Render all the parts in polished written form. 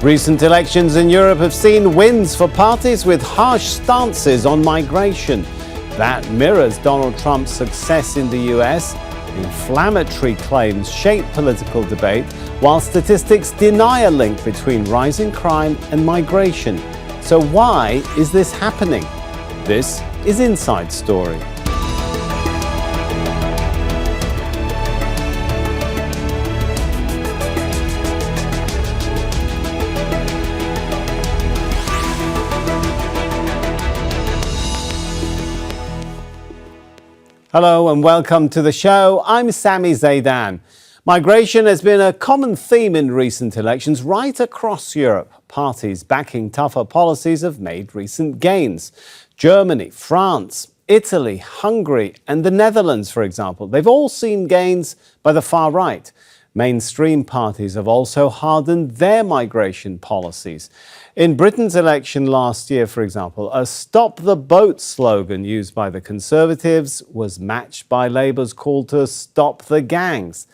Recent elections in Europe have seen wins for parties with harsh stances on migration. That mirrors Donald Trump's success in the US. Inflammatory claims shape political debate, while statistics deny a link between rising crime and migration. So why is this happening? This is Inside Story. Hello and welcome to the show. I'm Sami Zeidan. Migration has been a common theme in recent elections right across Europe. Parties backing tougher policies have made recent gains. Germany, France, Italy, Hungary and the Netherlands, for example, they've all seen gains by the far right. Mainstream parties have also hardened their migration policies. In Britain's election last year, for example, a Stop the Boat slogan used by the Conservatives was matched by Labour's call to stop the gangs.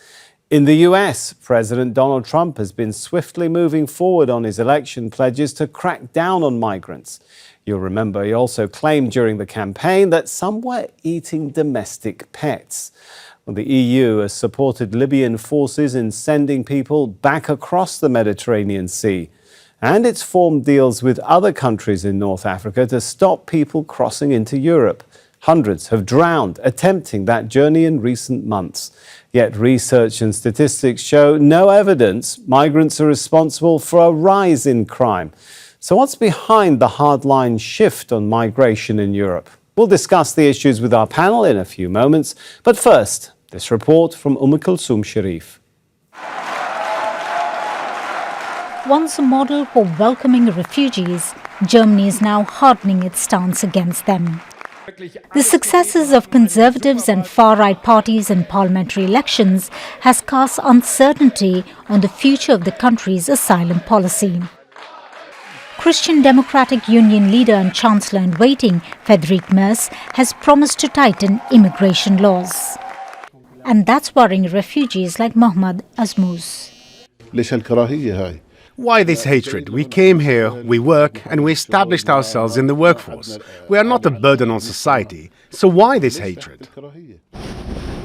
In the US, President Donald Trump has been swiftly moving forward on his election pledges to crack down on migrants. You'll remember he also claimed during the campaign that some were eating domestic pets. Well, the EU has supported Libyan forces in sending people back across the Mediterranean Sea. And it's formed deals with other countries in North Africa to stop people crossing into Europe. Hundreds have drowned attempting that journey in recent months. Yet research and statistics show no evidence migrants are responsible for a rise in crime. So what's behind the hardline shift on migration in Europe? We'll discuss the issues with our panel in a few moments. But first, this report from Kulthum Sharif. Once a model for welcoming refugees, Germany is now hardening its stance against them. The successes of conservatives and far-right parties in parliamentary elections has cast uncertainty on the future of the country's asylum policy. Christian Democratic Union leader and Chancellor-in-waiting Friedrich Merz has promised to tighten immigration laws. And that's worrying refugees like Mohammed Azmouz. Why this hatred? We came here, we work, and we established ourselves in the workforce. We are not a burden on society. So why this hatred?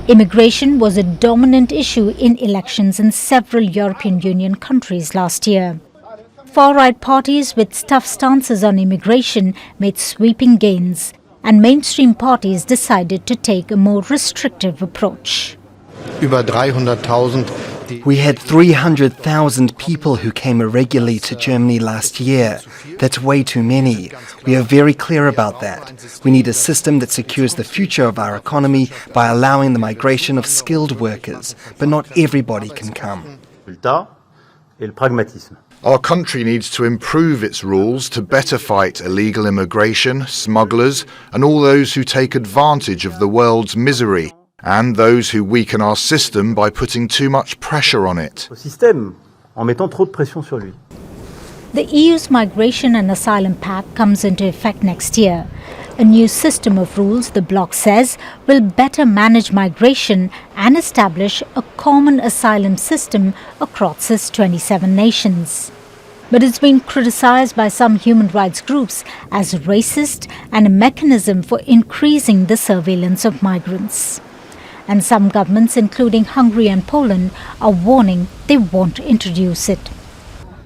Immigration was a dominant issue in elections in several European Union countries last year. Far-right parties with tough stances on immigration made sweeping gains, and mainstream parties decided to take a more restrictive approach. We had 300,000 people who came irregularly to Germany last year. That's way too many. We are very clear about that. We need a system that secures the future of our economy by allowing the migration of skilled workers, but not everybody can come. Our country needs to improve its rules to better fight illegal immigration, smugglers, and all those who take advantage of the world's misery, and those who weaken our system by putting too much pressure on it. The EU's Migration and Asylum Pact comes into effect next year. A new system of rules, the bloc says, will better manage migration and establish a common asylum system across its 27 nations. But it's been criticized by some human rights groups as racist and a mechanism for increasing the surveillance of migrants. And some governments, including Hungary and Poland, are warning they won't introduce it.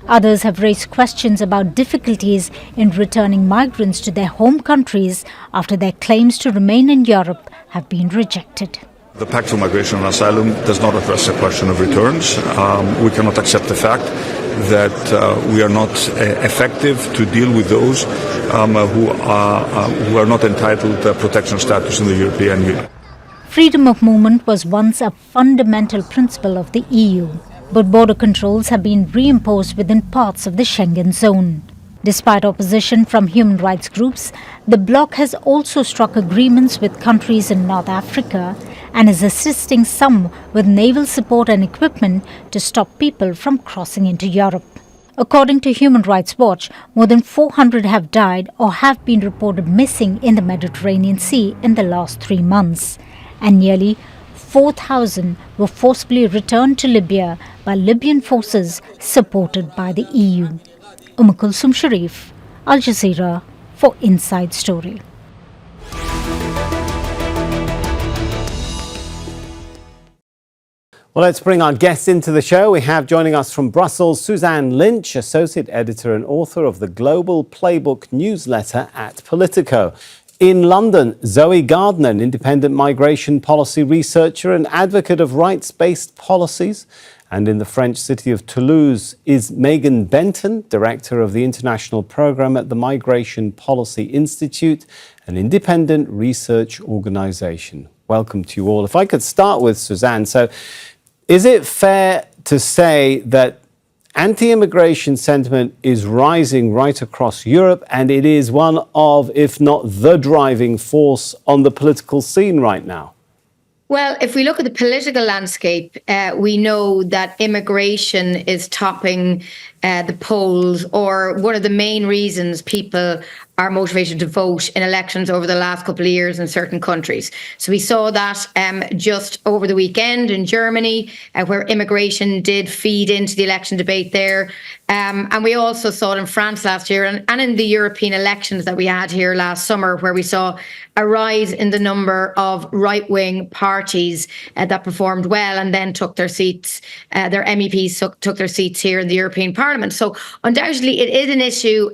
Others have raised questions about difficulties in returning migrants to their home countries after their claims to remain in Europe have been rejected. The Pact on Migration and Asylum does not address the question of returns. We cannot accept the fact that we are not effective to deal with those who are not entitled to protection status in the European Union. Freedom of movement was once a fundamental principle of the EU, but border controls have been reimposed within parts of the Schengen zone. Despite opposition from human rights groups, the bloc has also struck agreements with countries in North Africa and is assisting some with naval support and equipment to stop people from crossing into Europe. According to Human Rights Watch, more than 400 have died or have been reported missing in the Mediterranean Sea in the last 3 months, and nearly 4,000 were forcibly returned to Libya by Libyan forces supported by the EU. Kulsum Sharif, Al Jazeera, for Inside Story. Well, let's bring our guests into the show. We have joining us from Brussels, Suzanne Lynch, Associate Editor and author of the Global Playbook newsletter at Politico. In London, Zoe Gardner, an independent migration policy researcher and advocate of rights-based policies. And in the French city of Toulouse is Meghan Benton, Director of the International Programme at the Migration Policy Institute, an independent research organisation. Welcome to you all. If I could start with Suzanne. So, is it fair to say that anti-immigration sentiment is rising right across Europe, and it is one of, if not the driving force on the political scene right now? Well, if we look at the political landscape, we know that immigration is topping the polls, or one of the main reasons people are motivated to vote in elections over the last couple of years in certain countries. So we saw that just over the weekend in Germany, where immigration did feed into the election debate there. And we also saw it in France last year and in the European elections that we had here last summer, where we saw a rise in the number of right-wing parties that performed well and then took their seats, their MEPs took their seats here in the European Parliament. So undoubtedly it is an issue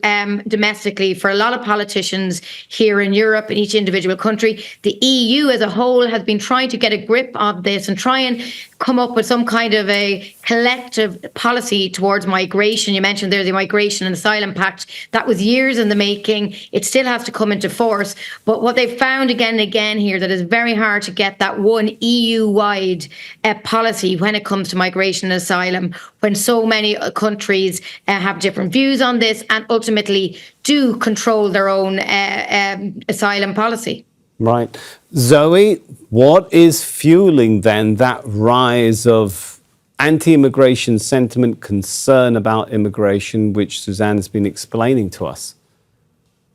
domestically for a lot of politicians here in Europe, in each individual country. The EU as a whole has been trying to get a grip of this and try and come up with some kind of a collective policy towards migration. You mentioned there the Migration and Asylum Pact. That was years in the making. It still has to come into force. But what they've found again and again here, that it's very hard to get that one EU-wide policy when it comes to migration and asylum, when so many countries have different views on this and ultimately do control their own asylum policy. Right. Zoe, what is fueling then that rise of anti-immigration sentiment, concern about immigration, which Suzanne has been explaining to us?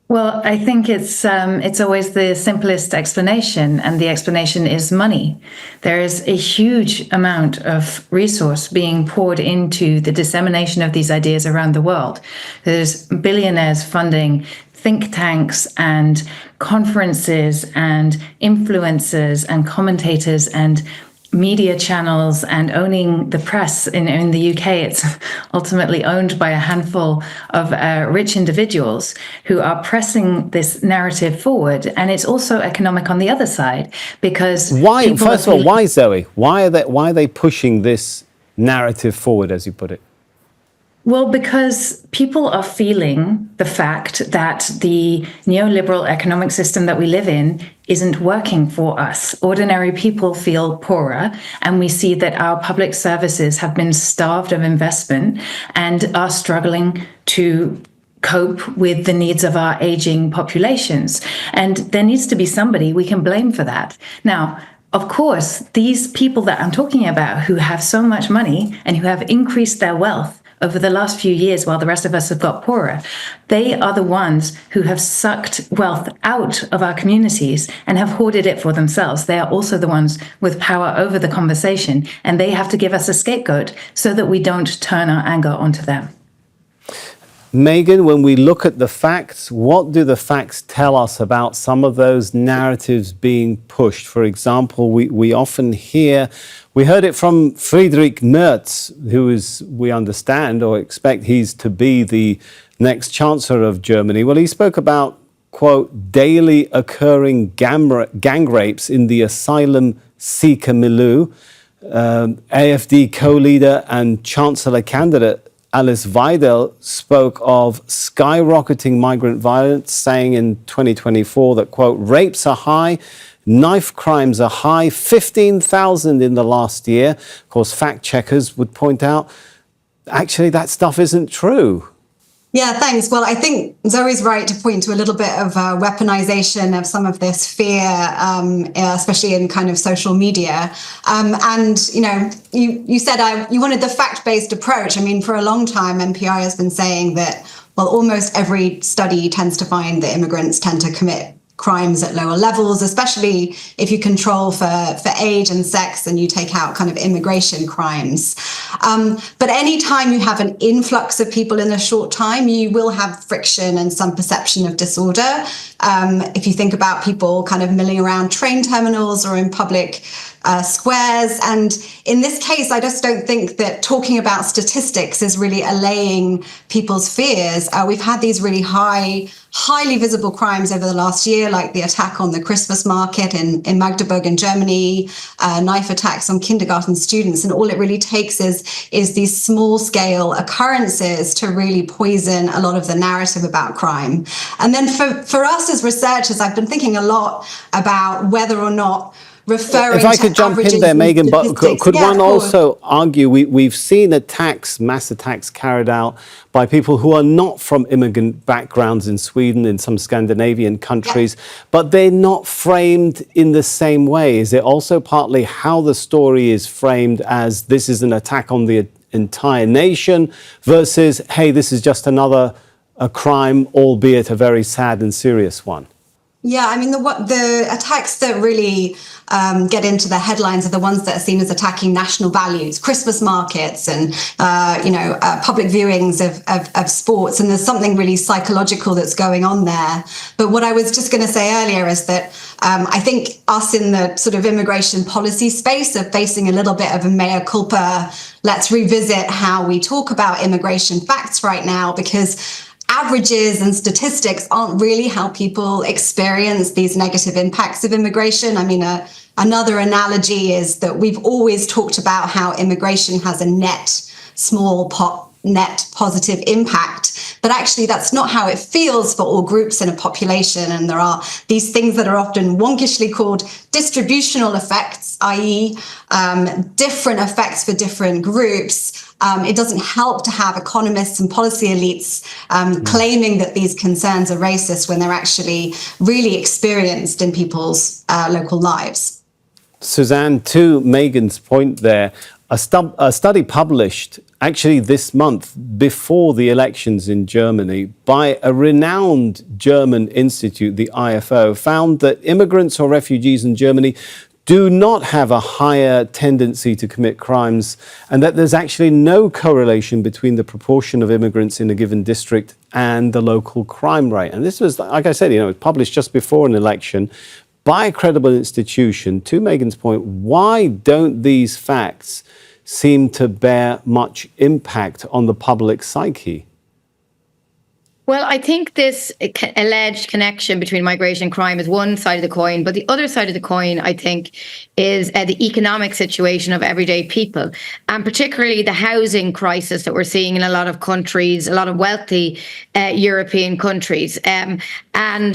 Well, I think it's always the simplest explanation, and the explanation is money. There is a huge amount of resource being poured into the dissemination of these ideas around the world. There's billionaires funding think tanks and conferences and influencers and commentators and media channels and owning the press. In the UK, it's ultimately owned by a handful of rich individuals who are pressing this narrative forward. And it's also economic on the other side, because why? First of all, why, Zoe? Why are they pushing this narrative forward, as you put it? Well, because people are feeling the fact that the neoliberal economic system that we live in isn't working for us. Ordinary people feel poorer, and we see that our public services have been starved of investment and are struggling to cope with the needs of our aging populations. And there needs to be somebody we can blame for that. Now, of course, these people that I'm talking about who have so much money and who have increased their wealth over the last few years while the rest of us have got poorer, they are the ones who have sucked wealth out of our communities and have hoarded it for themselves. They are also the ones with power over the conversation, and they have to give us a scapegoat so that we don't turn our anger onto them. Meghan, when we look at the facts, what do the facts tell us about some of those narratives being pushed? For example, we often we heard it from Friedrich Merz, who is, we understand or expect he's to be the next Chancellor of Germany. Well, he spoke about, quote, daily occurring gang rapes in the asylum seeker milieu. AfD co-leader and Chancellor candidate Alice Weidel spoke of skyrocketing migrant violence, saying in 2024 that, quote, rapes are high, knife crimes are high, 15,000 in the last year. Of course, fact checkers would point out, actually, that stuff isn't true. Yeah, thanks. Well, I think Zoe's right to point to a little bit of weaponization of some of this fear, especially in kind of social media. And, you know, you said you wanted the fact-based approach. I mean, for a long time, MPI has been saying that, well, almost every study tends to find that immigrants tend to commit crimes at lower levels, especially if you control for age and sex and you take out kind of immigration crimes. But anytime you have an influx of people in a short time, you will have friction and some perception of disorder. If you think about people kind of milling around train terminals or in public squares. And in this case, I just don't think that talking about statistics is really allaying people's fears. We've had these really highly visible crimes over the last year, like the attack on the Christmas market in Magdeburg in Germany, knife attacks on kindergarten students. And all it really takes is these small scale occurrences to really poison a lot of the narrative about crime. And then for us as researchers, I've been thinking a lot about whether or not if I could jump in there, Meghan, but could one also argue we've seen mass attacks carried out by people who are not from immigrant backgrounds in Sweden, in some Scandinavian countries, but they're not framed in the same way? Is it also partly how the story is framed as this is an attack on the entire nation versus, hey, this is just a crime, albeit a very sad and serious one? Yeah, I mean, the attacks that really get into the headlines are the ones that are seen as attacking national values, Christmas markets and, public viewings of sports. And there's something really psychological that's going on there. But what I was just going to say earlier is that I think us in the sort of immigration policy space are facing a little bit of a mea culpa. Let's revisit how we talk about immigration facts right now, because averages and statistics aren't really how people experience these negative impacts of immigration. I mean, another analogy is that we've always talked about how immigration has a net positive impact, but actually that's not how it feels for all groups in a population. And there are these things that are often wonkishly called distributional effects, i.e. different effects for different groups. It doesn't help to have economists and policy elites claiming that these concerns are racist when they're actually really experienced in people's local lives. Suzanne, to Meghan's point there, a study published actually this month before the elections in Germany by a renowned German institute, the IFO, found that immigrants or refugees in Germany do not have a higher tendency to commit crimes, and that there's actually no correlation between the proportion of immigrants in a given district and the local crime rate. And this was, like I said, it was published just before an election by a credible institution. To Meghan's point, why don't these facts seem to bear much impact on the public psyche? Well, I think this alleged connection between migration and crime is one side of the coin, but the other side of the coin, I think, is the economic situation of everyday people, and particularly the housing crisis that we're seeing in a lot of countries, a lot of wealthy European countries. And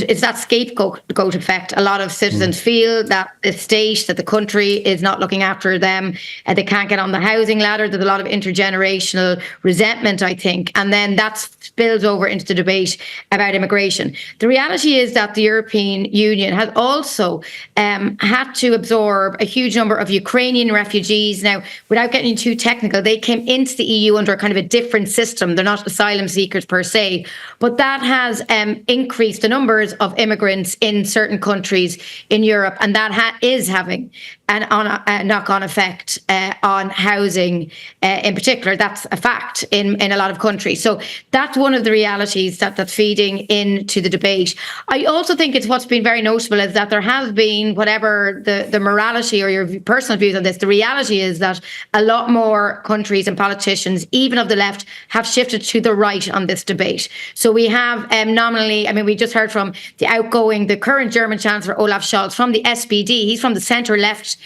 it's that scapegoat effect. A lot of citizens feel that the state, that the country is not looking after them, they can't get on the housing ladder. There's a lot of intergenerational resentment, I think, and then that spills over into the debate about immigration. The reality is that the European Union has also had to absorb a huge number of Ukrainian refugees. Now, without getting too technical, they came into the EU under kind of a different system. They're not asylum seekers per se, but that has increased the numbers of immigrants in certain countries in Europe, and that is having a knock-on effect on housing in particular. That's a fact in a lot of countries. So that's one of the realities that's feeding into the debate. I also think it's what's been very notable is that there has been, whatever the morality or your personal views on this, the reality is that a lot more countries and politicians, even of the left, have shifted to the right on this debate. So we have nominally, I mean, we just heard from the current German Chancellor Olaf Scholz from the SPD. He's from the centre-left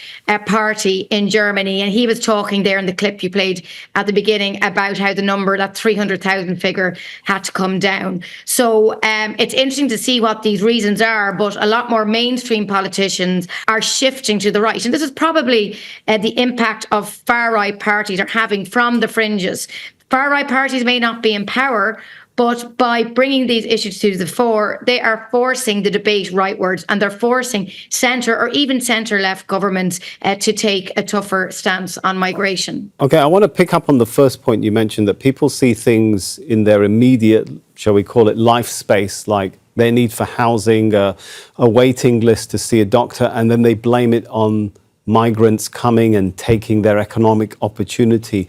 party in Germany, and he was talking there in the clip you played at the beginning about how the number, that 300,000 figure, had to come down. So it's interesting to see what these reasons are, but a lot more mainstream politicians are shifting to the right. And this is probably the impact of far-right parties are having from the fringes. Far-right parties may not be in power, but by bringing these issues to the fore, they are forcing the debate rightwards, and they're forcing centre or even centre-left governments to take a tougher stance on migration. OK, I want to pick up on the first point you mentioned, that people see things in their immediate, shall we call it, life space, like their need for housing, a waiting list to see a doctor, and then they blame it on migrants coming and taking their economic opportunity.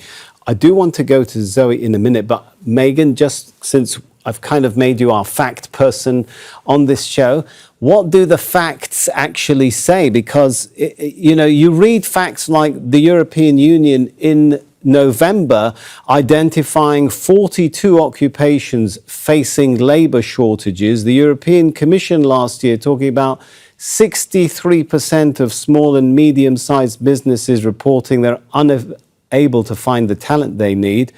I do want to go to Zoe in a minute, but Meghan, just since I've kind of made you our fact person on this show, what do the facts actually say? Because, you know, you read facts like the European Union in November identifying 42 occupations facing labour shortages. The European Commission last year talking about 63% of small and medium-sized businesses reporting they're unable to find the talent they need.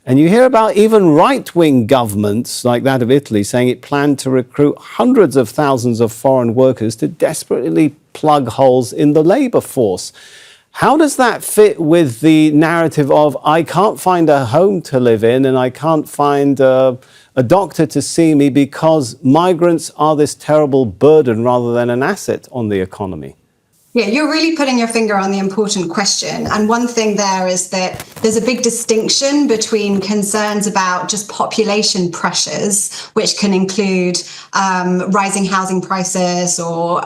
And you hear about even right-wing governments like that of Italy saying it planned to recruit hundreds of thousands of foreign workers to desperately plug holes in the labour force. How does that fit with the narrative of I can't find a home to live in and I can't find a doctor to see me because migrants are this terrible burden rather than an asset on the economy? Yeah, you're really putting your finger on the important question. And one thing there is that there's a big distinction between concerns about just population pressures, which can include rising housing prices or,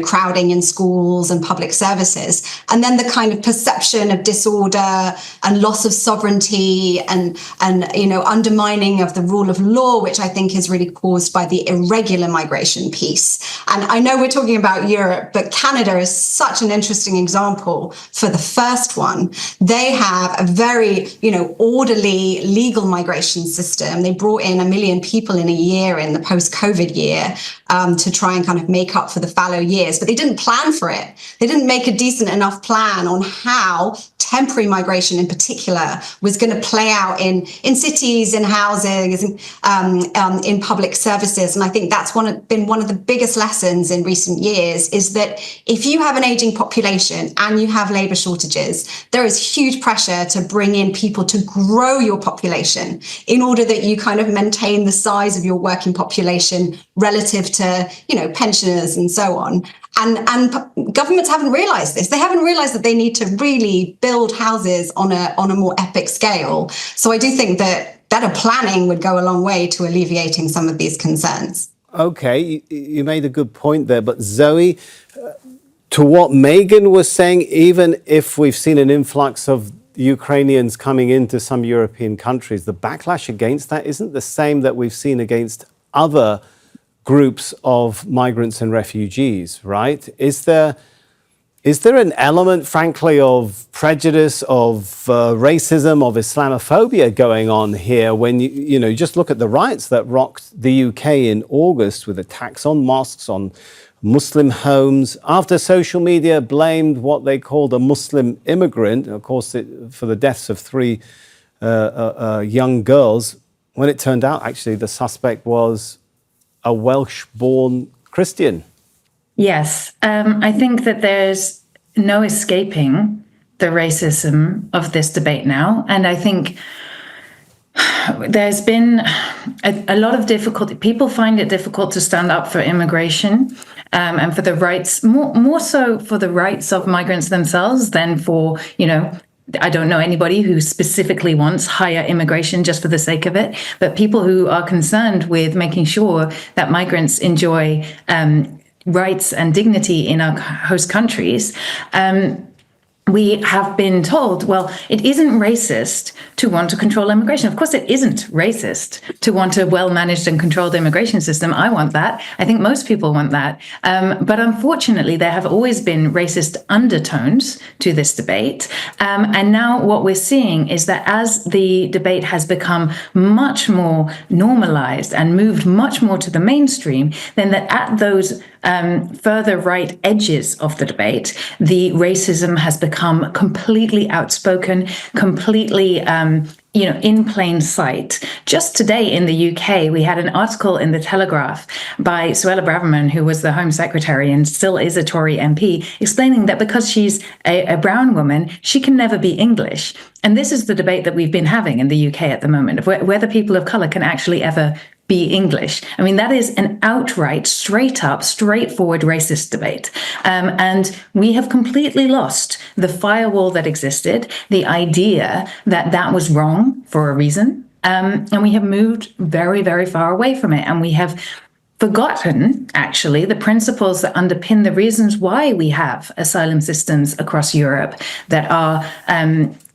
crowding in schools and public services, and then the kind of perception of disorder and loss of sovereignty and undermining of the rule of law, which I think is really caused by the irregular migration piece. And I know we're talking about Europe, but Canada is such an interesting example for the first one. They have a very, orderly legal migration system. They brought in 1 million people in a year in the post-COVID year to try and kind of make up for the fallow years, but they didn't plan for it. They didn't make a decent enough plan on how temporary migration in particular was going to play out in cities, in housing, in public services. And I think that's been one of the biggest lessons in recent years, is that if you have an aging population and you have labour shortages, there is huge pressure to bring in people to grow your population in order that you kind of maintain the size of your working population relative to, pensioners and so on. And governments haven't realised this. They haven't realised that they need to really build houses on a more epic scale. So I do think that better planning would go a long way to alleviating some of these concerns. Okay, you made a good point there. But Zoe, to what Meghan was saying, even if we've seen an influx of Ukrainians coming into some European countries, the backlash against that isn't the same that we've seen against other groups of migrants and refugees, right? Is there an element, frankly, of prejudice, of racism, of Islamophobia going on here when you just look at the riots that rocked the UK in August with attacks on mosques, on Muslim homes, after social media blamed what they called a Muslim immigrant, of course, for the deaths of 3 young girls, when it turned out actually the suspect was a Welsh-born Christian. Yes, I think that there's no escaping the racism of this debate now. And I think there's been a lot of difficulty. People find it difficult to stand up for immigration and for the rights, more so for the rights of migrants themselves than for, I don't know anybody who specifically wants higher immigration just for the sake of it, but people who are concerned with making sure that migrants enjoy rights and dignity in our host countries. We have been told, well, it isn't racist to want to control immigration. Of course, it isn't racist to want a well-managed and controlled immigration system. I want that. I think most people want that. But unfortunately, there have always been racist undertones to this debate. And now what we're seeing is that as the debate has become much more normalized and moved much more to the mainstream, then that at those further right edges of the debate, the racism has become completely outspoken, completely in plain sight. Just today in the UK, we had an article in the Telegraph by Suella Braverman, who was the Home Secretary and still is a Tory MP, explaining that because she's a brown woman, she can never be English. And this is the debate that we've been having in the UK at the moment, of whether people of colour can actually ever be English. I mean, that is an outright, straight up, straightforward racist debate. And we have completely lost the firewall that existed, the idea that that was wrong for a reason. And we have moved very, very far away from it. And we have forgotten, actually, the principles that underpin the reasons why we have asylum systems across Europe that are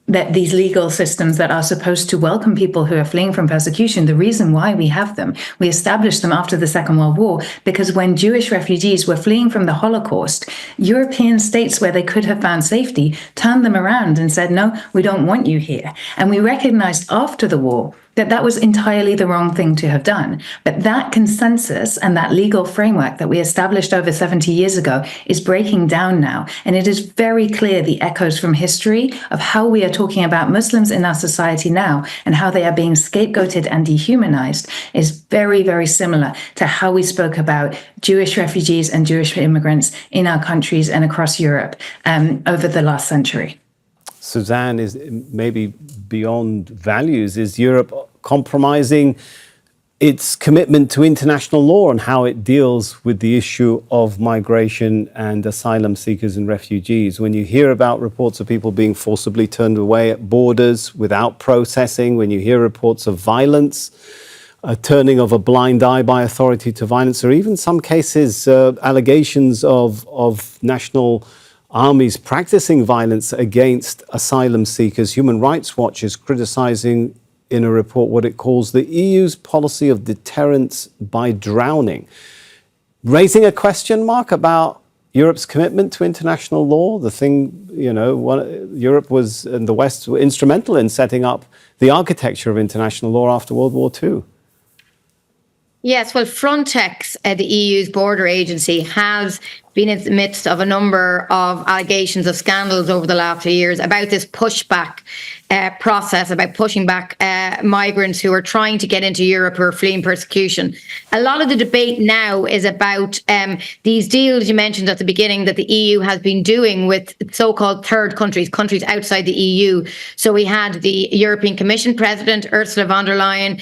that these legal systems that are supposed to welcome people who are fleeing from persecution. The reason why we have them, we established them after the Second World War, because when Jewish refugees were fleeing from the Holocaust, European states where they could have found safety turned them around and said, no, we don't want you here. And we recognized after the war that that was entirely the wrong thing to have done. But that consensus and that legal framework that we established over 70 years ago is breaking down now. And it is very clear the echoes from history of how we are talking about Muslims in our society now and how they are being scapegoated and dehumanized is very, very similar to how we spoke about Jewish refugees and Jewish immigrants in our countries and across Europe over the last century. Suzanne, is maybe beyond values, is Europe compromising its commitment to international law and how it deals with the issue of migration and asylum seekers and refugees? When you hear about reports of people being forcibly turned away at borders without processing, when you hear reports of violence, a turning of a blind eye by authority to violence, or even some cases, allegations of national armies practicing violence against asylum seekers, Human Rights Watch is criticizing in a report what it calls the EU's policy of deterrence by drowning, raising a question mark about Europe's commitment to international law. The thing, Europe was, and the West were instrumental in setting up the architecture of international law after World War II. Yes, well, Frontex, the EU's border agency, has been in the midst of a number of allegations of scandals over the last few years about this pushback process, about pushing back migrants who are trying to get into Europe, who are fleeing persecution. A lot of the debate now is about these deals you mentioned at the beginning that the EU has been doing with so-called third countries, countries outside the EU. So we had the European Commission President, Ursula von der Leyen,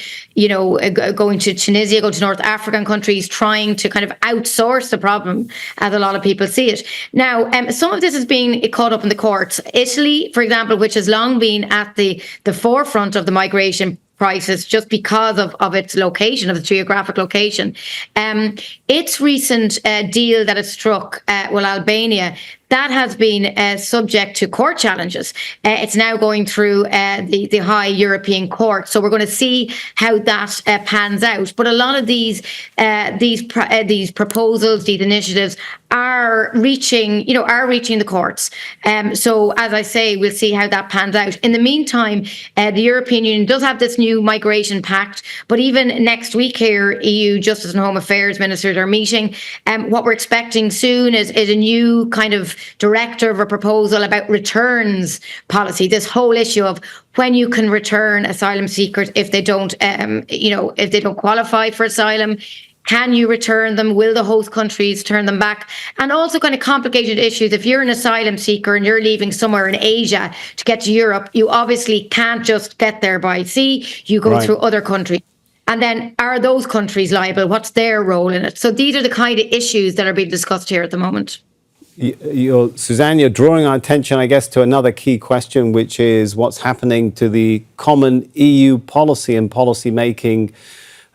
going to Tunisia, going to North African countries, trying to kind of outsource the problem, as a lot of people see it. Now, some of this is being caught up in the courts. Italy, for example, which has long been at the forefront of the migration crisis just because of its location, of its geographic location. Its recent deal that it struck with Albania, that has been subject to court challenges. It's now going through the High European Court. So we're going to see how that pans out. But a lot of these proposals, these initiatives are reaching the courts. So as I say, we'll see how that pans out. In the meantime, the European Union does have this new migration pact. But even next week here, EU Justice and Home Affairs ministers are meeting. What we're expecting soon is a new kind of director of a proposal about returns policy, this whole issue of when you can return asylum seekers if they don't qualify for asylum. Can you return them? Will the host countries turn them back? And also kind of complicated issues. If you're an asylum seeker and you're leaving somewhere in Asia to get to Europe, you obviously can't just get there by sea. You go through other countries. And then are those countries liable? What's their role in it? So these are the kind of issues that are being discussed here at the moment. Suzanne, you're drawing our attention, I guess, to another key question, which is what's happening to the common EU policy and policy-making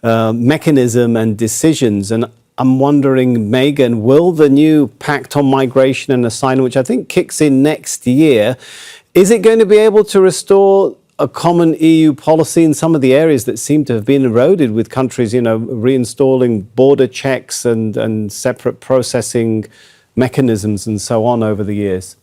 mechanism and decisions. And I'm wondering, Meghan, will the new Pact on Migration and Asylum, which I think kicks in next year, is it going to be able to restore a common EU policy in some of the areas that seem to have been eroded, with countries, reinstalling border checks and separate processing mechanisms and so on over the years?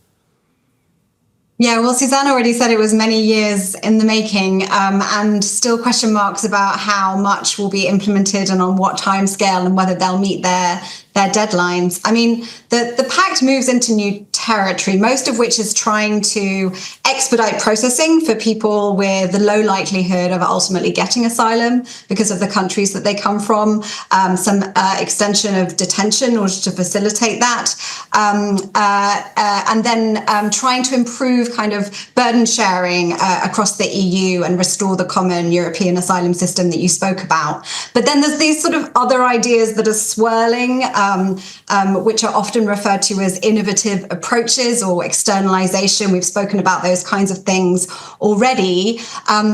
Yeah, well, Suzanne already said it was many years in the making, and still question marks about how much will be implemented and on what timescale and whether they'll meet their deadlines. I mean, the pact moves into new territory, most of which is trying to expedite processing for people with the low likelihood of ultimately getting asylum because of the countries that they come from, some extension of detention in order to facilitate that, and then trying to improve kind of burden sharing across the EU and restore the common European asylum system that you spoke about. But then there's these sort of other ideas that are swirling which are often referred to as innovative approaches or externalization. We've spoken about those kinds of things already.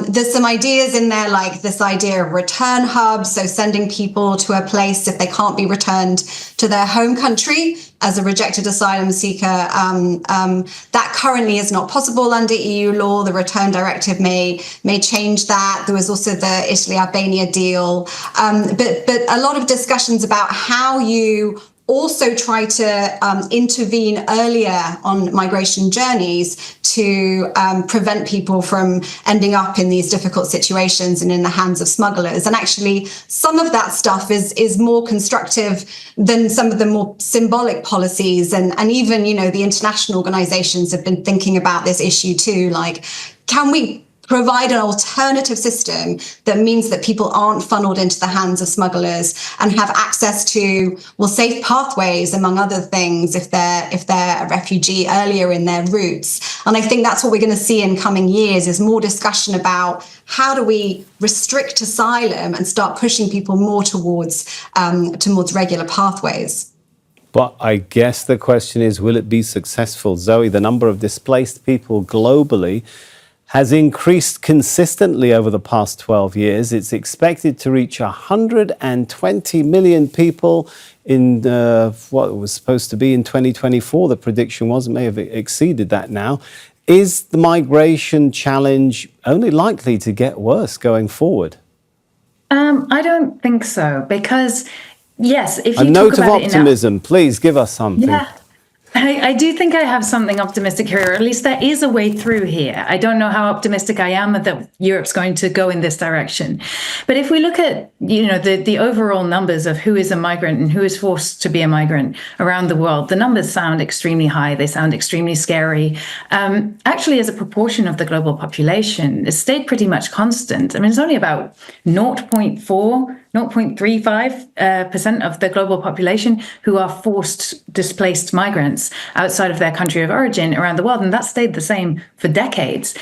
There's some ideas in there, like this idea of return hubs, so sending people to a place if they can't be returned to their home country as a rejected asylum seeker. That currently is not possible under EU law. The return directive may change that. There was also the Italy-Albania deal. But a lot of discussions about how you also try to intervene earlier on migration journeys to prevent people from ending up in these difficult situations and in the hands of smugglers. And actually, some of that stuff is more constructive than some of the more symbolic policies. And even, the international organizations have been thinking about this issue too. Like, can we provide an alternative system that means that people aren't funneled into the hands of smugglers and have access to, safe pathways, among other things, if they're a refugee earlier in their routes. And I think that's what we're going to see in coming years, is more discussion about how do we restrict asylum and start pushing people more towards regular pathways. But I guess the question is, will it be successful? Zoe, the number of displaced people globally has increased consistently over the past 12 years. It's expected to reach 120 million people in what was supposed to be in 2024. The prediction was, it may have exceeded that now. Is the migration challenge only likely to get worse going forward? I don't think so, because, yes, if you a note talk of about optimism, please give us something. Yeah. I do think I have something optimistic here, or at least there is a way through here. I don't know how optimistic I am that Europe's going to go in this direction. But if we look at, the overall numbers of who is a migrant and who is forced to be a migrant around the world, the numbers sound extremely high. They sound extremely scary. Actually, as a proportion of the global population, it's stayed pretty much constant. I mean, it's only about 0.35% of the global population who are forced displaced migrants outside of their country of origin around the world, and that stayed the same for decades.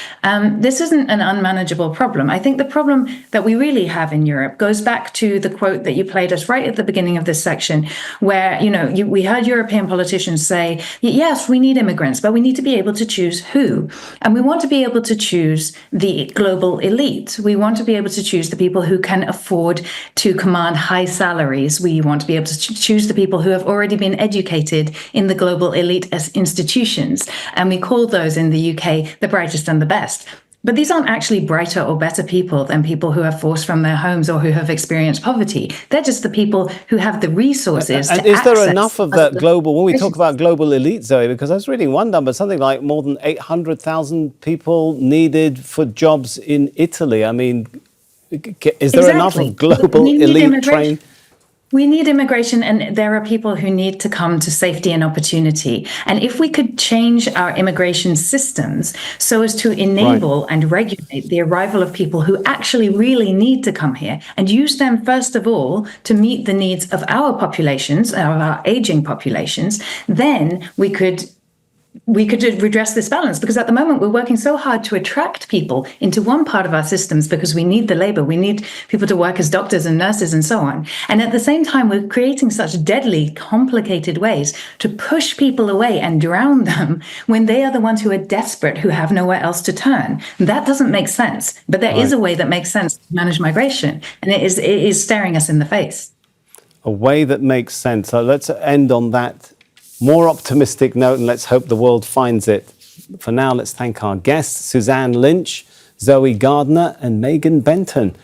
This isn't an unmanageable problem. I think the problem that we really have in Europe goes back to the quote that you played us right at the beginning of this section, where we heard European politicians say, yes, we need immigrants, but we need to be able to choose who. And we want to be able to choose the global elite. We want to be able to choose the people who can afford to command high salaries. We want to be able to choose the people who have already been educated in the global elite as institutions. And we call those in the UK the brightest and the best. But these aren't actually brighter or better people than people who are forced from their homes or who have experienced poverty. They're just the people who have the resources and to is there access enough of that global, when we talk about global elite, Zoe, because I was reading one number, something like more than 800,000 people needed for jobs in Italy. I mean, is there enough of global elite trained? We need immigration, and there are people who need to come to safety and opportunity. And if we could change our immigration systems so as to enable and regulate the arrival of people who actually really need to come here, and use them, first of all, to meet the needs of our populations, of our aging populations, then we could redress this balance. Because at the moment, we're working so hard to attract people into one part of our systems because we need the labor. We need people to work as doctors and nurses and so on. And at the same time, we're creating such deadly, complicated ways to push people away and drown them when they are the ones who are desperate, who have nowhere else to turn. That doesn't make sense. But there is a way that makes sense to manage migration. And it is staring us in the face. A way that makes sense. So let's end on that more optimistic note, and let's hope the world finds it. For now, let's thank our guests, Suzanne Lynch, Zoe Gardner and Meghan Benton.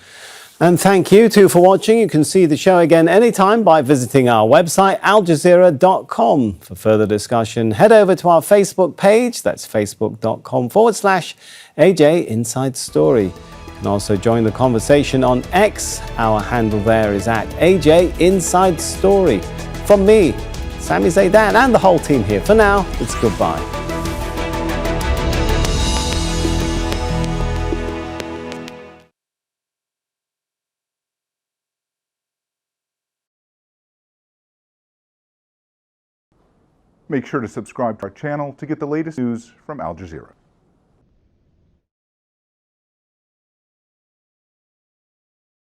And thank you too for watching. You can see the show again anytime by visiting our website, aljazeera.com. For further discussion, head over to our Facebook page. That's facebook.com/AJ Inside Story. You can also join the conversation on X. Our handle there is at AJ Inside Story. From me, Sami Zeidan, and the whole team here. For now, it's goodbye. Make sure to subscribe to our channel to get the latest news from Al Jazeera.